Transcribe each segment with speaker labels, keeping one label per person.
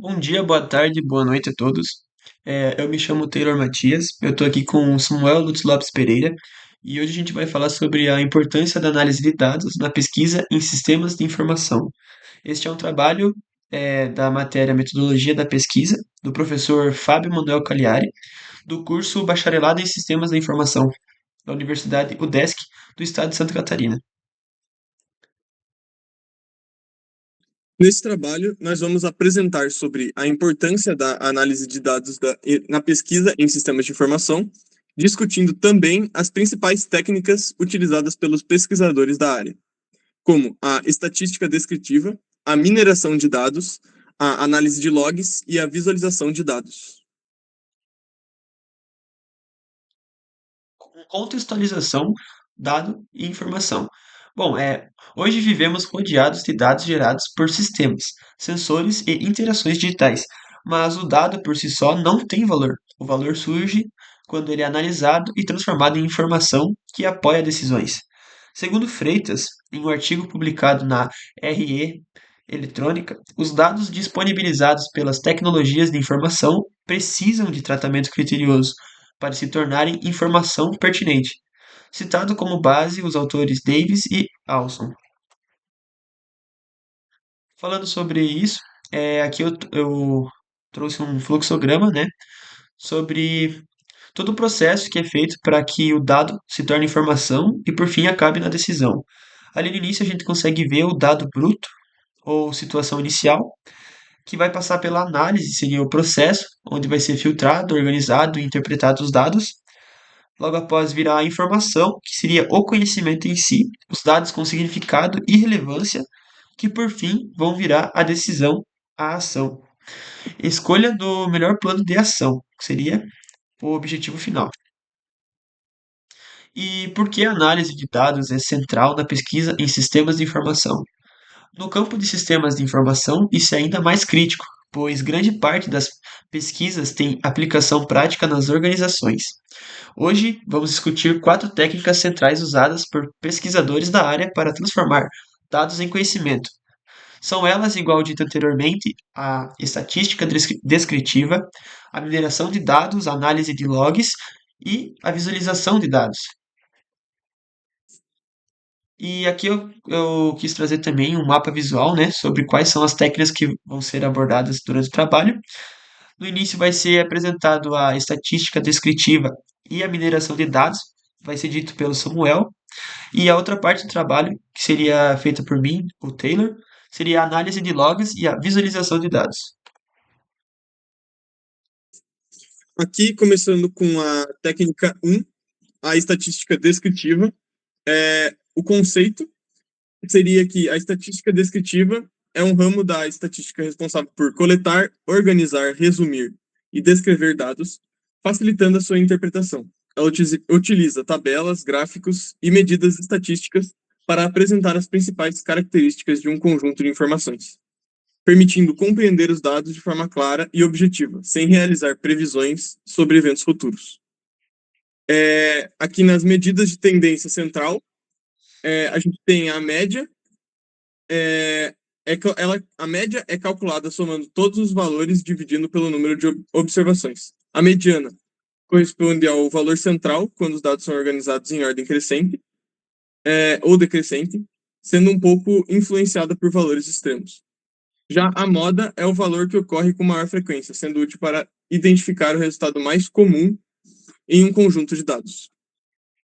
Speaker 1: Bom dia, boa tarde, boa noite a todos. Eu me chamo Taylor Matias, eu estou aqui com o Samuel Lutz Lopes Pereira e hoje a gente vai falar sobre a importância da análise de dados na pesquisa em sistemas de informação. Este é um trabalho da matéria Metodologia da Pesquisa, do professor Fábio Manuel Cagliari, do curso Bacharelado em Sistemas da Informação, da Universidade UDESC, do Estado de Santa Catarina.
Speaker 2: Nesse trabalho, nós vamos apresentar sobre a importância da análise de dados na pesquisa em sistemas de informação, discutindo também as principais técnicas utilizadas pelos pesquisadores da área, como a estatística descritiva, a mineração de dados, a análise de logs e a visualização de dados.
Speaker 1: Contextualização, dado e informação. Bom, hoje vivemos rodeados de dados gerados por sistemas, sensores e interações digitais, mas o dado por si só não tem valor. O valor surge quando ele é analisado e transformado em informação que apoia decisões. Segundo Freitas, em um artigo publicado na RE Eletrônica, os dados disponibilizados pelas tecnologias de informação precisam de tratamento criterioso para se tornarem informação pertinente, citado como base os autores Davis e Alson. Falando sobre isso, aqui eu trouxe um fluxograma, né, sobre todo o processo que é feito para que o dado se torne informação e, por fim, acabe na decisão. Ali no início, a gente consegue ver o dado bruto, ou situação inicial, que vai passar pela análise, seria o processo, onde vai ser filtrado, organizado e interpretado os dados. Logo após virá a informação, que seria o conhecimento em si, os dados com significado e relevância, que por fim vão virar a decisão, a ação. Escolha do melhor plano de ação, que seria o objetivo final. E por que a análise de dados é central na pesquisa em sistemas de informação? No campo de sistemas de informação, isso é ainda mais crítico, pois grande parte das pesquisas tem aplicação prática nas organizações. Hoje, vamos discutir quatro técnicas centrais usadas por pesquisadores da área para transformar dados em conhecimento. São elas, igual dito anteriormente, a estatística descritiva, a mineração de dados, a análise de logs e a visualização de dados. E aqui eu quis trazer também um mapa visual, né, sobre quais são as técnicas que vão ser abordadas durante o trabalho. No início vai ser apresentado a estatística descritiva e a mineração de dados, vai ser dito pelo Samuel. E a outra parte do trabalho, que seria feita por mim, o Taylor, seria a análise de logs e a visualização de dados.
Speaker 2: Aqui, começando com a técnica 1, a estatística descritiva, o conceito seria que a estatística descritiva é um ramo da estatística responsável por coletar, organizar, resumir e descrever dados, facilitando a sua interpretação. Ela utiliza tabelas, gráficos e medidas estatísticas para apresentar as principais características de um conjunto de informações, permitindo compreender os dados de forma clara e objetiva, sem realizar previsões sobre eventos futuros. Aqui nas medidas de tendência central, a gente tem a média. A média é calculada somando todos os valores dividindo pelo número de observações. A mediana corresponde ao valor central, quando os dados são organizados em ordem crescente ou decrescente, sendo um pouco influenciada por valores extremos. Já a moda é o valor que ocorre com maior frequência, sendo útil para identificar o resultado mais comum em um conjunto de dados.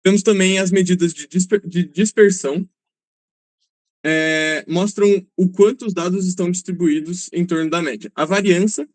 Speaker 2: Temos também as medidas de dispersão, mostram o quanto os dados estão distribuídos em torno da média. A variância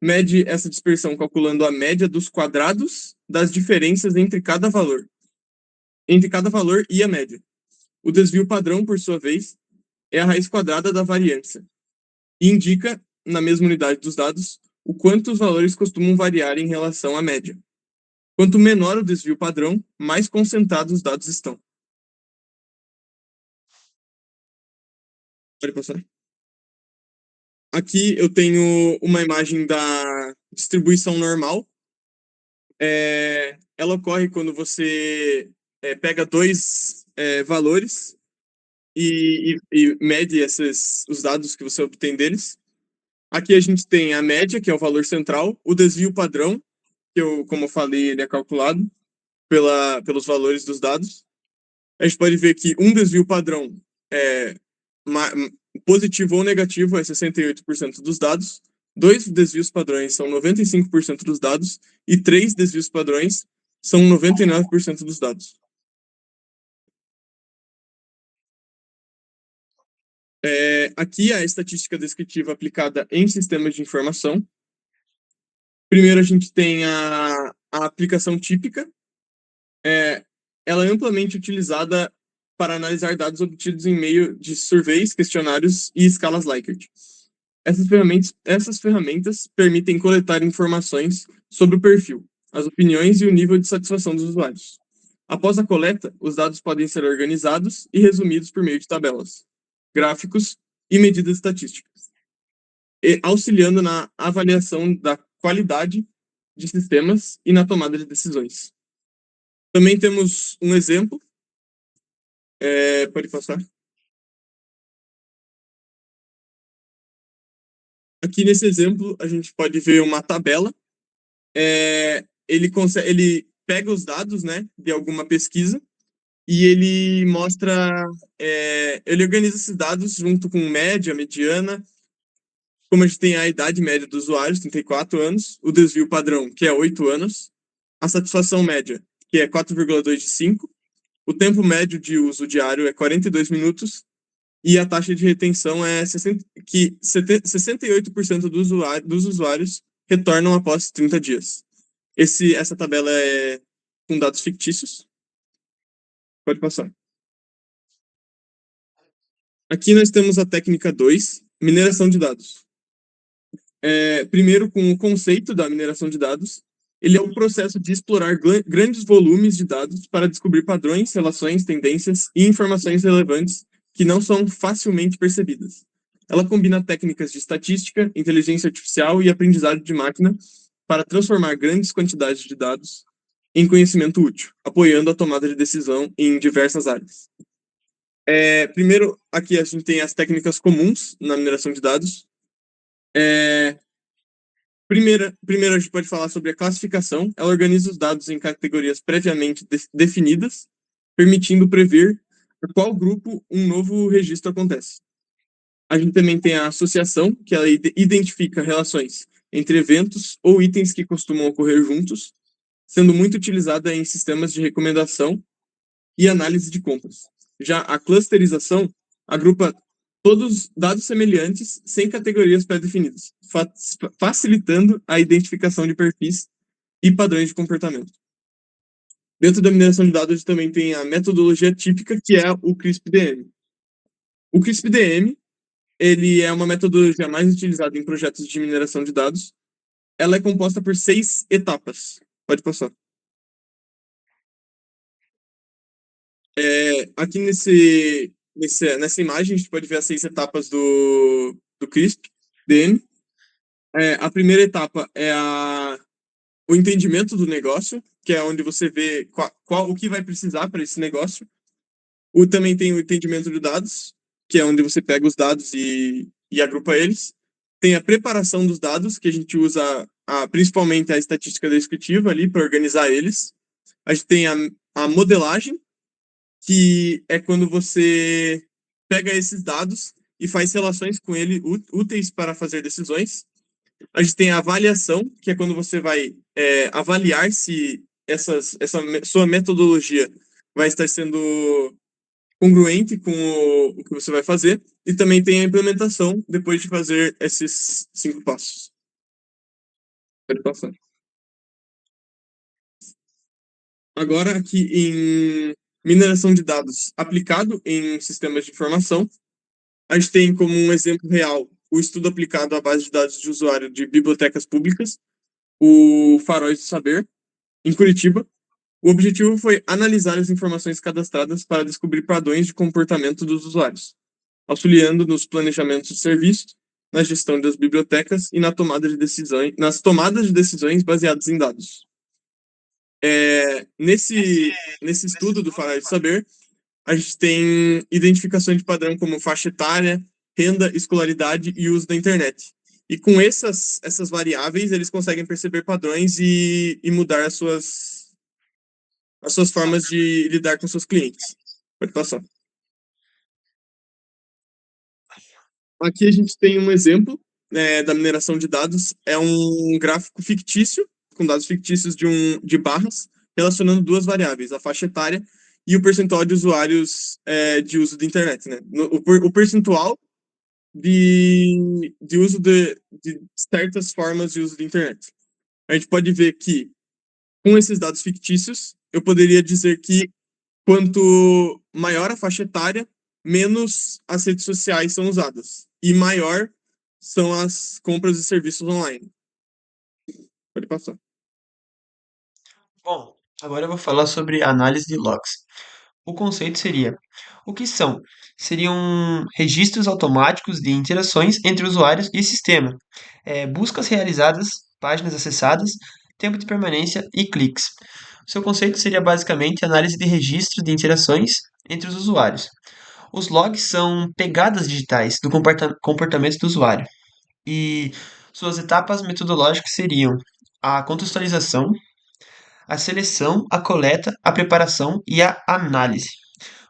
Speaker 2: mede essa dispersão calculando a média dos quadrados das diferenças entre cada valor e a média. O desvio padrão, por sua vez, é a raiz quadrada da variância e indica, na mesma unidade dos dados, o quanto os valores costumam variar em relação à média. Quanto menor o desvio padrão, mais concentrados os dados estão. Pode passar. Aqui eu tenho uma imagem da distribuição normal. Ela ocorre quando você pega dois valores e mede os dados que você obtém deles. Aqui a gente tem a média, que é o valor central, o desvio padrão, que eu, como eu falei, ele é calculado pelos valores dos dados. A gente pode ver que um desvio padrão é positivo ou negativo é 68% dos dados, dois desvios padrões são 95% dos dados e três desvios padrões são 99% dos dados. Aqui a estatística descritiva aplicada em sistemas de informação. Primeiro a gente tem a aplicação típica. Ela é amplamente utilizada para analisar dados obtidos em meio de surveys, questionários e escalas Likert. Essas ferramentas permitem coletar informações sobre o perfil, as opiniões e o nível de satisfação dos usuários. Após a coleta, os dados podem ser organizados e resumidos por meio de tabelas, gráficos e medidas estatísticas, auxiliando na avaliação da qualidade de sistemas e na tomada de decisões. Também temos um exemplo. Pode passar. Aqui nesse exemplo, a gente pode ver uma tabela. Ele pega os dados, né, de alguma pesquisa e ele mostra, ele organiza esses dados junto com média, mediana, como a gente tem a idade média dos usuários, 34 anos, o desvio padrão, que é 8 anos, a satisfação média, que é 4,2 de 5, o tempo médio de uso diário é 42 minutos e a taxa de retenção é 68% dos usuários retornam após 30 dias. Essa tabela é com dados fictícios. Pode passar. Aqui nós temos a técnica 2, mineração de dados. Primeiro, com o conceito da mineração de dados, ele é um processo de explorar grandes volumes de dados para descobrir padrões, relações, tendências e informações relevantes que não são facilmente percebidas. Ela combina técnicas de estatística, inteligência artificial e aprendizado de máquina para transformar grandes quantidades de dados em conhecimento útil, apoiando a tomada de decisão em diversas áreas. Primeiro, aqui a gente tem as técnicas comuns na mineração de dados. Primeiro, a gente pode falar sobre a classificação. Ela organiza os dados em categorias previamente definidas, permitindo prever por qual grupo um novo registro acontece. A gente também tem a associação, que ela identifica relações entre eventos ou itens que costumam ocorrer juntos, sendo muito utilizada em sistemas de recomendação e análise de compras. Já a clusterização agrupa todos dados semelhantes sem categorias pré-definidas, facilitando a identificação de perfis e padrões de comportamento. Dentro da mineração de dados também tem a metodologia típica, que é o CRISP-DM. O CRISP-DM ele é uma metodologia mais utilizada em projetos de mineração de dados. Ela é composta por 6 etapas. Pode passar. Aqui nessa imagem, a gente pode ver as 6 etapas do CRISP-DM. A primeira etapa é o entendimento do negócio, que é onde você vê o que vai precisar para esse negócio. Também tem o entendimento de dados, que é onde você pega os dados e agrupa eles. Tem a preparação dos dados, que a gente usa principalmente a estatística descritiva ali para organizar eles. A gente tem a modelagem, que é quando você pega esses dados e faz relações com ele úteis para fazer decisões. A gente tem a avaliação, que é quando você vai avaliar se essa sua metodologia vai estar sendo congruente com o que você vai fazer. E também tem a implementação, depois de fazer esses 5 passos. Pode passar. Agora, aqui em mineração de dados aplicado em sistemas de informação, a gente tem como um exemplo real o estudo aplicado à base de dados de usuário de bibliotecas públicas, o Faróis do Saber, em Curitiba. O objetivo foi analisar as informações cadastradas para descobrir padrões de comportamento dos usuários, auxiliando nos planejamentos de serviços, na gestão das bibliotecas e nas tomadas de decisões baseadas em dados. Nesse estudo do Faróis do Saber, a gente tem identificação de padrão como faixa etária, renda, escolaridade e uso da internet. E com essas variáveis, eles conseguem perceber padrões e mudar as suas formas de lidar com seus clientes. Pode passar. Aqui a gente tem um exemplo da mineração de dados. É um gráfico fictício, com dados fictícios de barras, relacionando duas variáveis, a faixa etária e o percentual de usuários de uso da internet. Né? O percentual de uso de certas formas de uso da internet. A gente pode ver que, com esses dados fictícios, eu poderia dizer que quanto maior a faixa etária, menos as redes sociais são usadas. E maior são as compras de serviços online. Pode passar.
Speaker 1: Bom, agora eu vou falar sobre análise de logs. O conceito seria: o que são? Seriam registros automáticos de interações entre usuários e sistema, buscas realizadas, páginas acessadas, tempo de permanência e cliques. O seu conceito seria basicamente análise de registro de interações entre os usuários. Os logs são pegadas digitais do comportamento do usuário e suas etapas metodológicas seriam a contextualização, a seleção, a coleta, a preparação e a análise.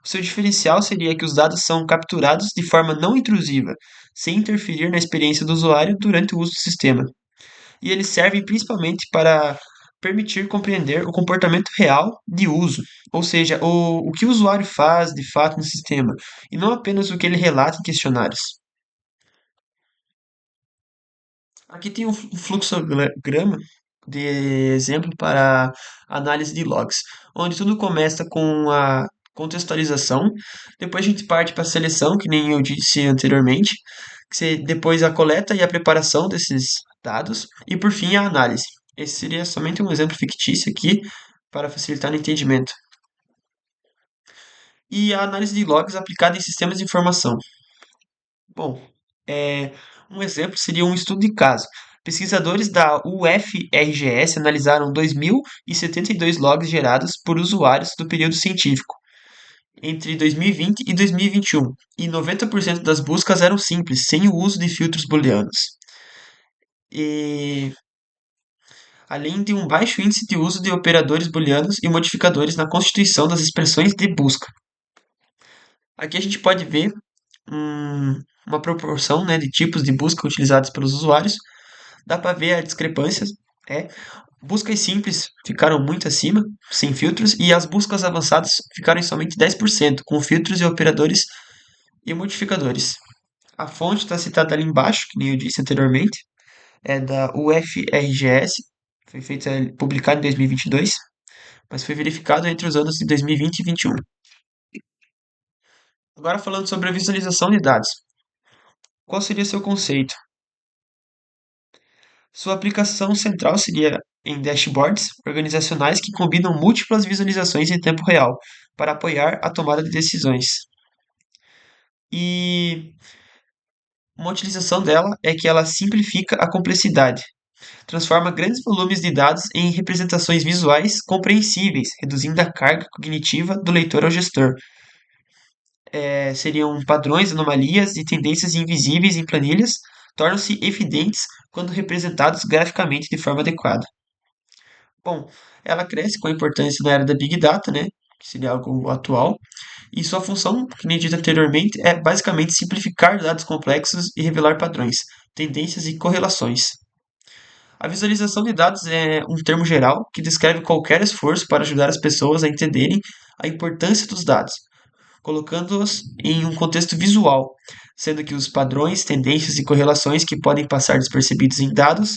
Speaker 1: O seu diferencial seria que os dados são capturados de forma não intrusiva, sem interferir na experiência do usuário durante o uso do sistema. E eles servem principalmente para permitir compreender o comportamento real de uso, ou seja, o que o usuário faz de fato no sistema, e não apenas o que ele relata em questionários. Aqui tem um fluxograma de exemplo para análise de logs, onde tudo começa com a contextualização, depois a gente parte para a seleção, que nem eu disse anteriormente, depois a coleta e a preparação desses dados, e por fim a análise. Esse seria somente um exemplo fictício aqui para facilitar o entendimento. E a análise de logs aplicada em sistemas de informação. Bom, um exemplo seria um estudo de caso. Pesquisadores da UFRGS analisaram 2.072 logs gerados por usuários do período científico, entre 2020 e 2021, e 90% das buscas eram simples, sem o uso de filtros booleanos. E além de um baixo índice de uso de operadores booleanos e modificadores na constituição das expressões de busca. Aqui a gente pode ver uma proporção, né, de tipos de busca utilizados pelos usuários. Dá para ver a discrepância. É. Buscas simples ficaram muito acima, sem filtros, e as buscas avançadas ficaram em somente 10%, com filtros e operadores e modificadores. A fonte está citada ali embaixo, que nem eu disse anteriormente, é da UFRGS, foi feita, publicada em 2022, mas foi verificado entre os anos de 2020 e 2021. Agora falando sobre a visualização de dados. Qual seria seu conceito? Sua aplicação central seria em dashboards organizacionais que combinam múltiplas visualizações em tempo real para apoiar a tomada de decisões. E uma utilização dela é que ela simplifica a complexidade, transforma grandes volumes de dados em representações visuais compreensíveis, reduzindo a carga cognitiva do leitor ao gestor. Seriam padrões, anomalias e tendências invisíveis em planilhas tornam-se evidentes quando representados graficamente de forma adequada. Bom, ela cresce com a importância na era da Big Data, né? Que seria algo atual. E sua função, que nem dito anteriormente, é basicamente simplificar dados complexos e revelar padrões, tendências e correlações. A visualização de dados é um termo geral que descreve qualquer esforço para ajudar as pessoas a entenderem a importância dos dados, colocando-os em um contexto visual, sendo que os padrões, tendências e correlações que podem passar despercebidos em dados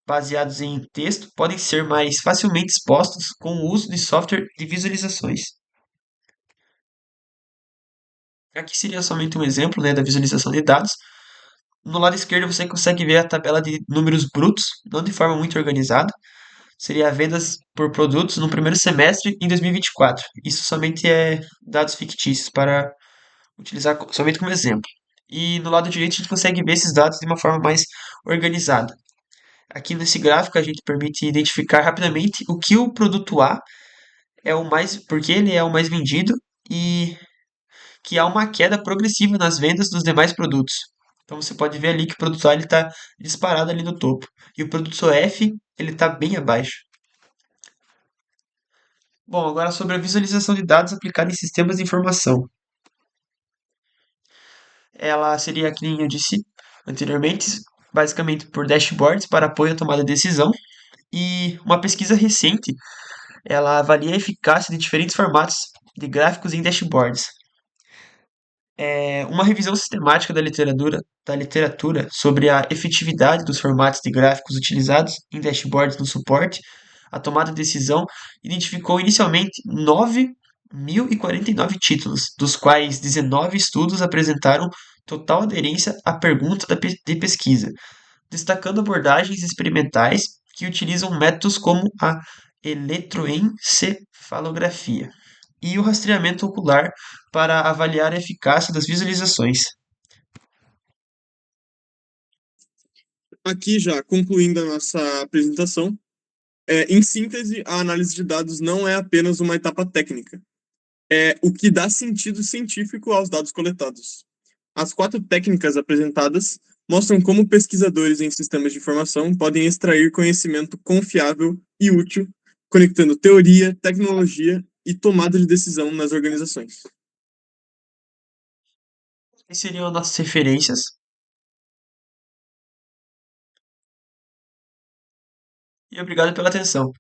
Speaker 1: baseados em texto podem ser mais facilmente expostos com o uso de software de visualizações. Aqui seria somente um exemplo, né, da visualização de dados. No lado esquerdo você consegue ver a tabela de números brutos, não de forma muito organizada. Seria vendas por produtos no primeiro semestre em 2024. Isso somente é dados fictícios para utilizar somente como exemplo. E no lado direito a gente consegue ver esses dados de uma forma mais organizada. Aqui nesse gráfico a gente permite identificar rapidamente o que o produto A é o mais, porque ele é o mais vendido e que há uma queda progressiva nas vendas dos demais produtos. Então você pode ver ali que o produto A ele está disparado ali no topo e o produto F ele está bem abaixo. Bom, agora sobre a visualização de dados aplicada em sistemas de informação. Ela seria, que nem eu disse anteriormente, basicamente por dashboards para apoio à tomada de decisão. E uma pesquisa recente, ela avalia a eficácia de diferentes formatos de gráficos em dashboards. Uma revisão sistemática da literatura sobre a efetividade dos formatos de gráficos utilizados em dashboards no suporte à tomada de decisão identificou inicialmente 9.049 títulos, dos quais 19 estudos apresentaram total aderência à pergunta de pesquisa, destacando abordagens experimentais que utilizam métodos como a eletroencefalografia e o rastreamento ocular para avaliar a eficácia das visualizações.
Speaker 2: Aqui já concluindo a nossa apresentação, em síntese, a análise de dados não é apenas uma etapa técnica, é o que dá sentido científico aos dados coletados. As quatro técnicas apresentadas mostram como pesquisadores em sistemas de informação podem extrair conhecimento confiável e útil, conectando teoria, tecnologia e tomada de decisão nas organizações.
Speaker 1: Quais seriam as nossas referências? E obrigado pela atenção.